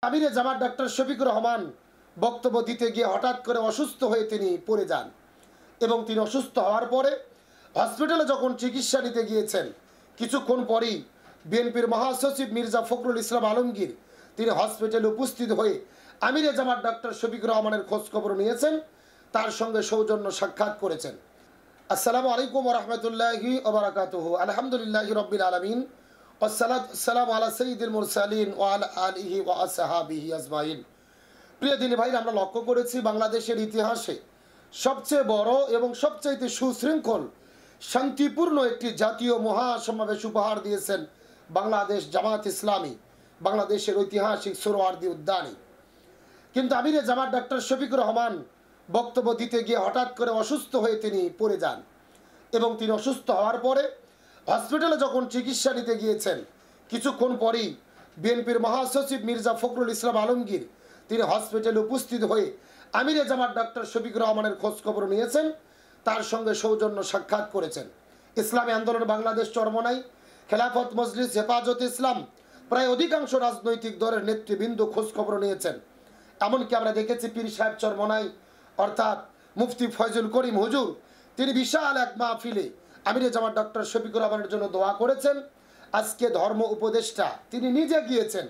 আমিরে জামাত ডক্টর শফিকুর রহমান বক্তব্য দিতে গিয়ে হঠাৎ করে অসুস্থ হয়ে তিনি পড়ে যান এবং তিনি অসুস্থ হওয়ার পরে হসপিটালে যখন চিকিৎসা নিতে গিয়েছেন কিছুক্ষণ পরেই বিএনপির মহাসচিব মির্জা ফখরুল ইসলাম আলমগীর তিনি হসপিটালে উপস্থিত হয়ে আমিরে জামাত ডক্টর শফিকুর রহমানের খোঁজখবর নিয়েছেন, তার সঙ্গে সৌজন্য সাক্ষাৎ করেছেন। আসসালামু আলাইকুম ওয়া রাহমাতুল্লাহি ওয়া বারাকাতুহু। আলহামদুলিল্লাহি রাব্বিল আলামিন ওয়াসসালাতু ওয়াসসালামু আলা সাইয়্যিদিল মুরসালিন ওয়া আলা আলিহি ওয়া আসহাবিহি আজমাইন। প্রিয় দিনী ভাই, আমরা লক্ষ্য করেছি বাংলাদেশের ইতিহাসে সবচেয়ে বড় এবং সবচাইতে সুশৃঙ্খল শান্তিপূর্ণ একটি জাতীয় মহাসমাবেশ উপহার দিয়েছেন বাংলাদেশ জামাত ইসলামী, বাংলাদেশের ঐতিহাসিক সোহরাওয়ার্দী উদ্যানে। কিন্তু আমিরে জামাত ডক্টর শফিকুর রহমান বক্তব্য দিতে গিয়ে হঠাৎ করে অসুস্থ হয়ে তিনি পড়ে যান এবং তিনি অসুস্থ হওয়ার পরে হসপিটালে যখন চিকিৎসা নিতে গিয়েছেন কিছুক্ষণ পরেই বিএনপির মহাসচিব মির্জা ফখরুল ইসলাম আলমগীর তিনি হসপিটালে উপস্থিত হয়ে আমিরে জামাত ডক্টর শফিকুর রহমানের খোঁজখবর নিয়েছেন, তার সঙ্গে সৌজন্য সাক্ষাৎ করেছেন। ইসলামী আন্দোলন বাংলাদেশ চরমনাই, খেলাফত মজলিস, হেফাজত ইসলাম প্রায় অধিকাংশ রাজনৈতিক দলের নেতৃবৃন্দ খোঁজখবর নিয়েছেন। এমনকি আমরা দেখেছি পীর সাহেব চরমনাই অর্থাৎ মুফতি ফয়জুল করিম হুজুর তিনি বিশাল এক মাহফিলে আমিরে জামাত ডক্টর শফিকুর রহমানের জন্য দোয়া করেছেন। আজকে ধর্ম উপদেষ্টা তিনি নিজে গিয়েছেন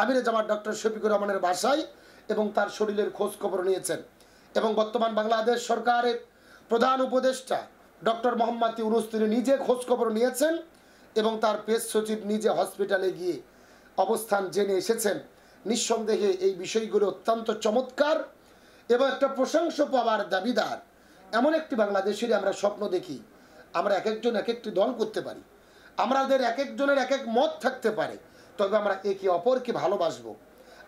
আমিরে জামাত ডক্টর শফিকুর রহমানের বাসায় এবং তার শরীরের খোঁজ খবর নিয়েছেন। এবং বর্তমান বাংলাদেশ সরকারের প্রধান উপদেষ্টা ডক্টর মোহাম্মদ ইউনূস তিনি নিজে খোঁজ খবর নিয়েছেন এবং তার প্রেস সচিব নিজে হসপিটালে গিয়ে অবস্থান জেনে এসেছেন। নিঃসন্দেহে এই বিষয়গুলো অত্যন্ত চমৎকার এবং একটা প্রশংসা পাওয়ার দাবিদার। এমন একটি বাংলাদেশেরই আমরা স্বপ্ন দেখি। আমরা এক একজন এক একটি দল করতে পারি, আমাদের এক একজনের এক এক মত থাকতে পারে, তবে আমরা একে অপরকে ভালোবাসবো,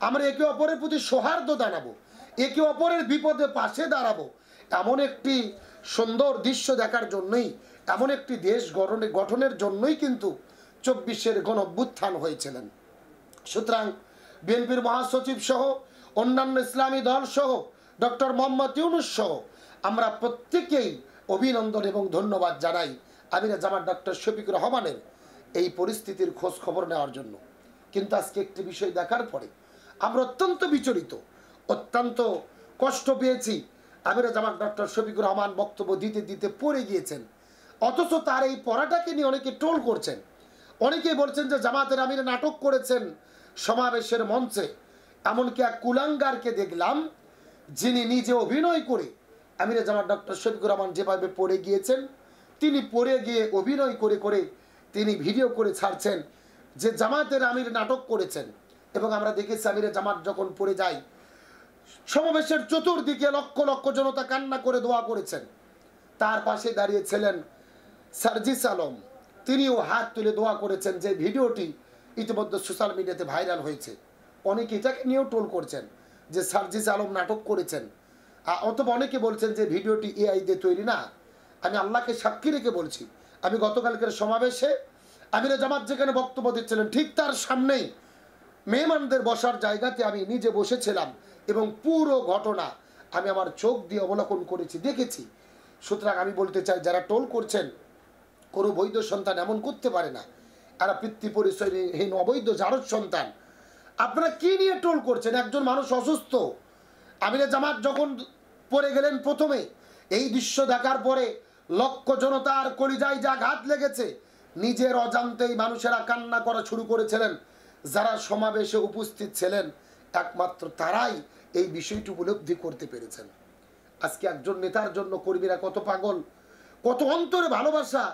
আমরা একে অপরের প্রতি সৌহার্দ্য জানাবো, একে অপরের বিপদে পাশে দাঁড়াবো। এমন একটি সুন্দর দৃশ্য দেখার জন্যই, এমন একটি দেশ গঠনের জন্যই কিন্তু 24-এর গণঅভ্যুত্থান হয়েছিলেন। সুতরাং বিএনপির মহাসচিব সহ অন্যান্য ইসলামী দল সহ ডক্টর মোহাম্মদ ইউনূস সহ আমরা প্রত্যেকেই অভিনন্দন এবং ধন্যবাদ জানাই আমিরে জামাত ডক্টর শফিকুর রহমানের এই পরিস্থিতির খোঁজ খবর নেওয়ার জন্য। কিন্তু আজকে একটি বিষয় দেখার পরে আমরা অত্যন্ত বিচলিত, অত্যন্ত কষ্ট পেয়েছি। আমিরে জামাত ডক্টর শফিকুর রহমান বক্তব্য দিতে দিতে পড়ে গিয়েছেন, অথচ তার এই পড়াটাকে নিয়ে অনেকে ট্রোল করছেন। অনেকেই বলছেন যে জামাতের আমিরে নাটক করেছেন সমাবেশের মঞ্চে। এমনকি এক কুলাঙ্গারকে দেখলাম যিনি নিজে অভিনয় করে আমিরে জামাত ডক্টর শফিকুর রহমান যেভাবে পড়ে গিয়েছেন তিনি পড়ে গিয়ে অভিনয় করে করে তিনি ভিডিও করে ছাড়ছেন যে জামাতের আমির নাটক করেছেন। এবং আমরা দেখেছি আমিরে জামাত যখন পড়ে যায় সমাবেশের চতুর্দিকে লক্ষ লক্ষ জনতা কান্না করে দোয়া করেছেন। তার পাশে দাঁড়িয়েছিলেন সার্জিস আলম, তিনিও হাত তুলে দোয়া করেছেন। যে ভিডিওটি ইতিমধ্যে সোশ্যাল মিডিয়াতে ভাইরাল হয়েছে, অনেকে এটাকে নিয়েও টোল করছেন যে সার্জিস আলম নাটক করেছেন। অথবা অনেকে বলছেন যে ভিডিওটি এআই দিয়ে তৈরি না। আমি আল্লাহকে সাক্ষী রেখে বলছি, আমি গতকালকের সমাবেশে আমিরে জামাত যেখানে বক্তব্য দিচ্ছিলেন ঠিক তার সামনেই মেহমানদের বসার জায়গাতে আমি নিজে বসেছিলাম এবং পুরো ঘটনা আমি আমার চোখ দিয়ে অবলোকন করেছি, দেখেছি। সুতরাং আমি বলতে চাই যারা টোল করছেন কোনো বৈধ সন্তান এমন করতে পারে না, আর পিতৃ পরিচয়হীন অবৈধ জারজ সন্তান। আপনারা কি নিয়ে টোল করছেন? একজন মানুষ অসুস্থ, আমিরে জামাত যখন পড়ে গেলেন প্রথমে এই দৃশ্য দেখার পরে লক্ষ জনতার কলিজায় যা আঘাত লেগেছে, নিজের অজান্তেই মানুষেরা কান্না করা শুরু করেছিলেন। যারা সমাবেশে উপস্থিত ছিলেন একমাত্র তারাই এই বিষয়টি উপলব্ধি করতে পেরেছেন। আজকে একজন নেতার জন্য কর্মীরা কত পাগল, কত অন্তরে ভালোবাসা,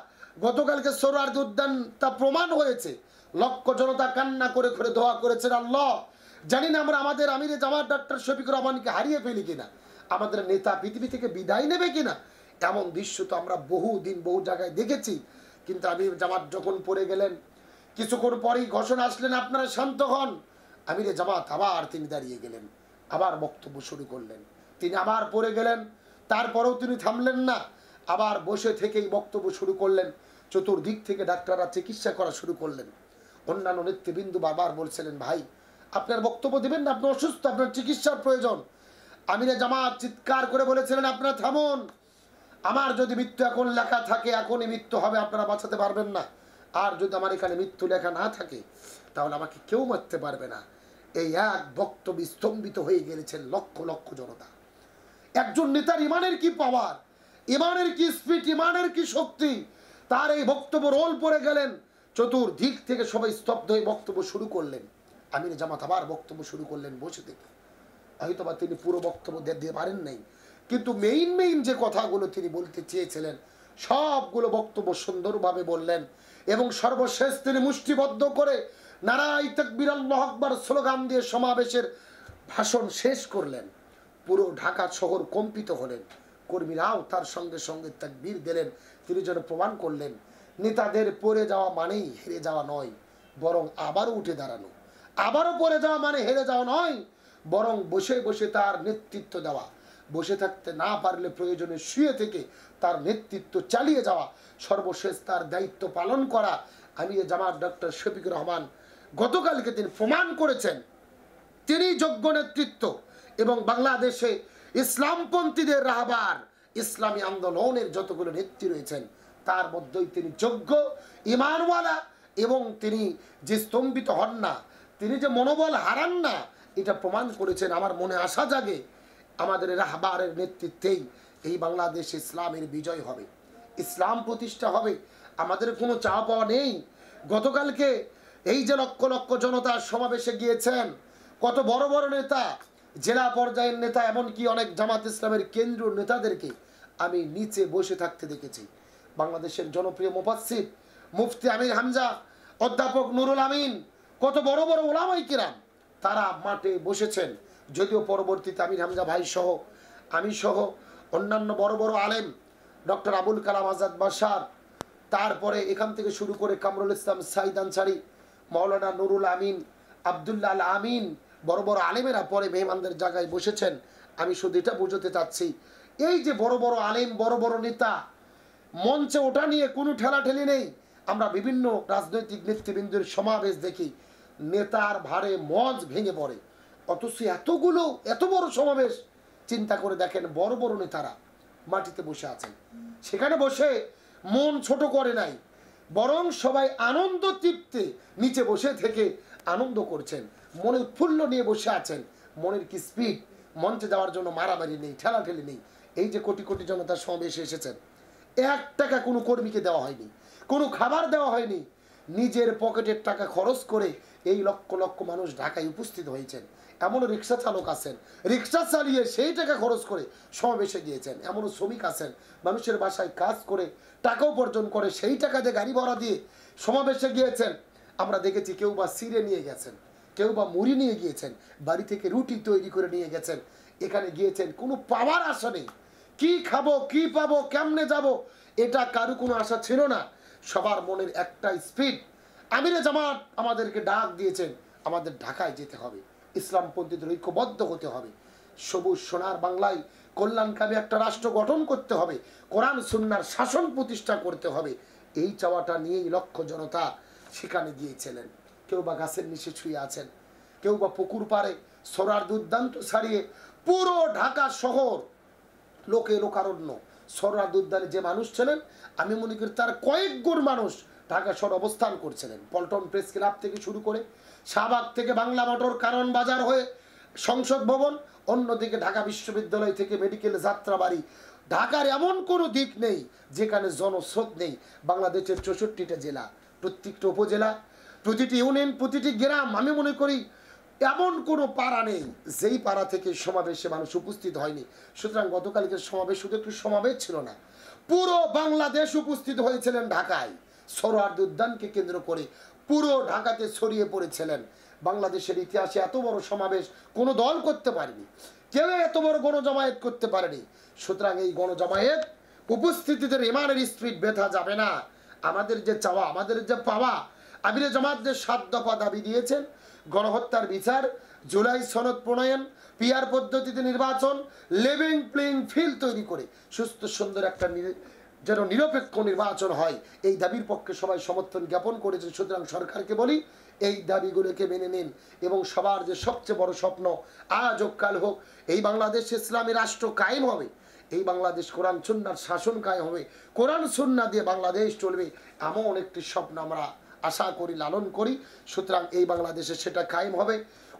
গতকালকে সোহরাওয়ার্দী উদ্যান তা প্রমাণ হয়েছে। লক্ষ জনতা কান্না করে করে দোয়া করেছেন, আল্লাহ জানি না আমরা আমাদের আমিরে জামাত ডক্টর শফিকুর রহমানকে হারিয়ে ফেলি কিনা, আমাদের নেতা পৃথিবী থেকে বিদায় নেবে কিনা। এমন দৃশ্য তো আমরা বহুদিন বহু জায়গায় দেখেছি। কিন্তু আমিরে জামাত যখন পড়ে গেলেন কিছুক্ষণ পরেই ঘোষণা আসলেন আপনারা শান্ত হন। আমিরে জামাত আবার তিনি দাঁড়িয়ে গেলেন, আবার বক্তব্য শুরু করলেন। তিনি আবার পড়ে গেলেন, তারপরেও তিনি থামলেন না, আবার বসে থেকেই বক্তব্য শুরু করলেন। চতুর্দিক থেকে ডাক্তাররা চিকিৎসা করা শুরু করলেন। অন্যান্য নেতৃবৃন্দ বারবার বলছিলেন, ভাই আপনার বক্তব্য দেবেন না, আপনি অসুস্থ, আপনার চিকিৎসার প্রয়োজন। আমিরে জামাত চিৎকার করে বলেছিলেন, আপনারা থামুন, আমার যদি মৃত্যু এখন লেখা থাকে এখনই মৃত্যু হবে, আপনারা বাঁচাতে পারবেন না। আর যদি আমার এখানে মৃত্যু লেখা না থাকে তাহলে আমাকে কেউ মারতে পারবে না। এই এক বক্তব্য স্তম্ভিত হয়ে গেছেন লক্ষ লক্ষ জনতা। একজন নেতার ইমানের কি পাওয়ার, ইমানের কি স্পিড, ইমানের কি শক্তি, তার এই বক্তব্য রোল পড়ে গেলেন। চতুর্দিক থেকে সবাই স্তব্ধ হয়ে বক্তব্য শুরু করলেন। আমির জামাত আবার বক্তব্য শুরু করলেন বসে থেকে। হয়তোবা তিনি পুরো বক্তব্য দিতে পারেন নাই, কিন্তু মেইন যে কথাগুলো তিনি বলতে চেয়েছিলেন সবগুলো বক্তব্য সুন্দরভাবে বললেন। এবং সর্বশেষ তিনি মুষ্টিবদ্ধ করে নারায়ে তাকবীর আল্লাহু আকবার স্লোগান দিয়ে সমাবেশের ভাষণ শেষ করলেন। পুরো ঢাকা শহর কম্পিত হলেন, কর্মীরাও তার সঙ্গে সঙ্গে তাকবীর দিলেন। তিনি যেন প্রমাণ করলেন নেতাদের পড়ে যাওয়া মানেই হেরে যাওয়া নয়, বরং আবারও উঠে দাঁড়ানো। আবারও পড়ে যাওয়া মানে হেরে যাওয়া নয়, বরং বসে বসে তার নেতৃত্ব দেওয়া, বসে থাকতে না পারলে প্রয়োজনে শুয়ে থেকে তার নেতৃত্ব চালিয়ে যাওয়া, সর্বশেষ তার দায়িত্ব পালন করা। আমির জামাত ডক্টর শফিকুর রহমান গতকালকে তিনি প্রমাণ করেছেন তিনি যোগ্য নেতৃত্ব। এবং বাংলাদেশে ইসলামপন্থীদের রাহবার, ইসলামী আন্দোলনের যতগুলো নেত্রী রয়েছেন তার মধ্যেই তিনি যোগ্য, ইমানওয়ালা, এবং তিনি যে স্তম্ভিত হন না, তিনি যে মনোবল হারান না, এটা প্রমাণ করেছেন। আমার মনে আশা জাগে আমাদের রাহবারের নেতৃত্বেই এই বাংলাদেশ ইসলামের বিজয় হবে, ইসলাম প্রতিষ্ঠা হবে। আমাদের কোনো চাওয়া পাওয়া নেই। গতকালকে এই যে লক্ষ লক্ষ জনতা সমাবেশে গিয়েছেন, কত বড় বড় নেতা, জেলা পর্যায়ের নেতা, এমনকি অনেক জামাত ইসলামের কেন্দ্রীয় নেতাদেরকে আমি নিচে বসে থাকতে দেখেছি। বাংলাদেশের জনপ্রিয় মুফাসসির মুফতি আমির হামজা, অধ্যাপক নুরুল আমিন, কত বড় বড় ওলামায়ে কিরাম তারা মাঠে বসেছেন। যদিও পরবর্তীতে আমির হামজা ভাই সহ, আমি সহ অন্যান্য বড় বড় আলেম, ডক্টর আবুল কালাম আজাদ বাশার, তারপরে এখান থেকে শুরু করে কামরুল ইসলাম সাইদ আনসারী, মাওলানা নুরুল আমিন, আব্দুল্লাহ আল আমিন, বড় বড় আলেমেরা পরে মেহমানদের জায়গায় বসেছেন। আমি শুধু এটা বুঝতে চাচ্ছি, এই যে বড় বড় আলেম, বড় বড় নেতা মঞ্চে ওঠা নিয়ে কোনো ঠেলাঠেলি নেই। আমরা বিভিন্ন রাজনৈতিক নেতৃবৃন্দের সমাবেশ দেখি, নেতার ভারে মঞ্চ ভেঙে পড়ে, অথচ এত বড় সমাবেশ চিন্তা করে দেখেন বড় বড় নেতারা মাটিতে বসে আছেন। সেখানে বসে মন ছোট করে নাই, বরং সবাই আনন্দ তৃপ্তে নিচে বসে থেকে আনন্দ করছেন, মনে উৎফুল্ল নিয়ে বসে আছেন। মনের কি স্পিড, মঞ্চে যাওয়ার জন্য মারামারি নেই, ঠেলাঠেলি নেই। এই যে কোটি কোটি জনতার সমাবেশে এসেছেন, 1 টাকা কোনো কর্মীকে দেওয়া হয়নি, কোনো খাবার দেওয়া হয়নি, নিজের পকেটের টাকা খরচ করে এই লক্ষ লক্ষ মানুষ ঢাকায় উপস্থিত হয়েছেন। এমনও রিক্সা চালক আছেন, রিক্সা চালিয়ে সেই টাকা খরচ করে সমাবেশে গিয়েছেন। এমনও শ্রমিক আছেন, মানুষের বাসায় কাজ করে টাকা উপার্জন করে সেই টাকা দিয়ে গাড়ি ভাড়া দিয়ে সমাবেশে গিয়েছেন। আমরা দেখেছি কেউ বা সিরে নিয়ে গেছেন, কেউ বা মুড়ি নিয়ে গিয়েছেন, বাড়ি থেকে রুটি তৈরি করে নিয়ে গেছেন। এখানে গিয়েছেন কোনো পাওয়ার আশা নেই, কি খাবো, কি পাবো, কেমনে যাব, এটা কারো কোনো আশা ছিল না। সবার মনের একটা স্পিড, আমিরে জামাত আমাদেরকে ডাক দিয়েছেন, আমাদের ঢাকায় যেতে হবে, ইসলামপন্থীদের ঐক্যবদ্ধ হতে হবে, সবুজ সোনার বাংলায় কল্যাণকামী একটা রাষ্ট্র গঠন করতে হবে, কোরআন সুন্নাহর শাসন প্রতিষ্ঠা করতে হবে। এই চাওয়াটা নিয়েই লক্ষ জনতা সেখানে গিয়েছিলেন। কেউ বা গাছের নিচে শুয়ে আছেন, কেউ বা পুকুর পাড়ে সরার দুর্দান্ত ছাড়িয়ে পুরো ঢাকা শহর লোকে লোকারণ্য। সরার উদ্যানে যে মানুষ ছিলেন, আমি মনে করি তার কয়েক গুণ মানুষ ঢাকা শহর অবস্থান করছিলেন। পল্টন প্রেস ক্লাব থেকে শুরু করে শাহবাগ থেকে বাংলা মোটর, কারণ বাজার হয়ে সংসদ ভবন, অন্যদিকে ঢাকা বিশ্ববিদ্যালয় থেকে মেডিকেল যাত্রাবাড়ি, ঢাকার এমন কোনো দিক নেই যেখানে জনস্রোত নেই। বাংলাদেশের 64টা জেলা, প্রত্যেকটা উপজেলা, প্রতিটি ইউনিয়ন, প্রতিটি গ্রাম, আমি মনে করি এমন কোনো পাড়া নেই যেই পাড়া থেকে সমাবেশে মানুষ উপস্থিত হয়নি। সুতরাং গতকালকের সমাবেশ শুধু একটু সমাবেশ ছিল না, পুরো বাংলাদেশ উপস্থিত হয়েছিলেন ঢাকায়। সোহরাওয়ার্দী উদ্যানকে কেন্দ্র করে পুরো ঢাকাতে ছড়িয়ে পড়েছিলেন। বাংলাদেশের ইতিহাসে এত বড় সমাবেশ কোনো দল করতে পারেনি, কেউ এত বড় গণজমায়েত করতে পারেনি। সুতরাং এই গণজমায়েত উপস্থিতিদের ইমানের স্পিড ব্যথা যাবে না। আমাদের যে চাওয়া, আমাদের যে পাওয়া, আমিরে জামাত যে 7 দফা দাবি দিয়েছেন, গণহত্যার বিচার, জুলাই সনদ প্রণয়ন, পিআর পদ্ধতিতে নির্বাচন, লেভিং প্লেইং ফিল্ড তৈরি করে সুস্থ সুন্দর একটা যেন নিরপেক্ষ নির্বাচন হয়, এই দাবির পক্ষে সবাই সমর্থন জ্ঞাপন করেছে। সুতরাং সরকারকে বলি এই দাবিগুলোকে মেনে নিন এবং সবার যে সবচেয়ে বড় স্বপ্ন, আজ হোক কাল হোক এই বাংলাদেশ ইসলামী রাষ্ট্র কায়েম হবে, এই বাংলাদেশ কোরআন সুন্নাহর শাসন কায়েম হবে, কোরআন সুন্নাহ দিয়ে বাংলাদেশ চলবে, এমন একটি স্বপ্ন আমরা আশা করি, লালন করি। সুতরাং এই বাংলাদেশে সেটা কায়েম হবে।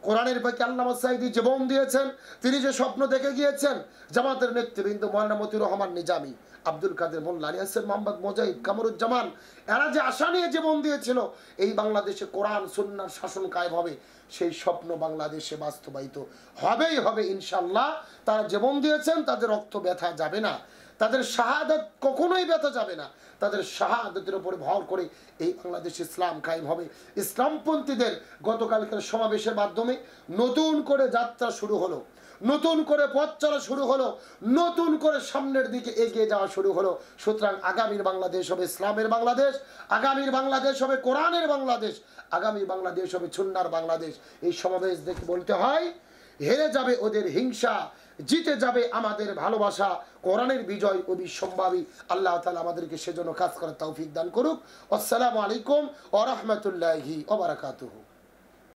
কোরআনের পক্ষে আল্লামা সাঈদী জীবন দিয়েছেন, তিনি যে স্বপ্ন দেখে গিয়েছেন, জামাতের নেতৃবৃন্দ মাওলানা মতিউর রহমান নিজামী, আব্দুল কাদের মোল্লা, আলী হাসান মোহাম্মদ মুজাহিদ, কামরুজ্জামান, এরা যে আশা নিয়ে জীবন দিয়েছিল এই বাংলাদেশে কোরআন সুন্নাহর শাসন কায়েম হবে, সেই স্বপ্ন বাংলাদেশে বাস্তবায়িত হবেই হবে ইনশাআল্লাহ। তারা জীবন দিয়েছেন, তাদের রক্ত ব্যথা যাবে না, তাদের শাহাদাত কখনোই ব্যথা যাবে না, তাদের শাহাদাতের উপরে ভর করে এই বাংলাদেশে ইসলাম কায়েম হবে। ইসলামপন্থীদের গতকালকের সমাবেশের মাধ্যমে নতুন করে যাত্রা শুরু হলো, নতুন করে পথ চলা শুরু হলো, নতুন করে সামনের দিকে এগিয়ে যাওয়া শুরু হলো। সুতরাং আগামীর বাংলাদেশ হবে ইসলামের বাংলাদেশ, আগামীর বাংলাদেশ হবে কোরআনের বাংলাদেশ, আগামী বাংলাদেশ হবে সুন্নাহর বাংলাদেশ। এই সমাবেশ দেখে বলতে হয়, হেরে যাবে ওদের হিংসা, জিতে যাবে আমাদের ভালোবাসা, কোরআনের বিজয় অবিসম্ভাবী। আল্লাহ তাআলা আমাদেরকে সেজন্য কাজ করার তৌফিক দান করুক। আসসালামু আলাইকুম ওয়া রাহমাতুল্লাহি ওয়া বারাকাতুহু।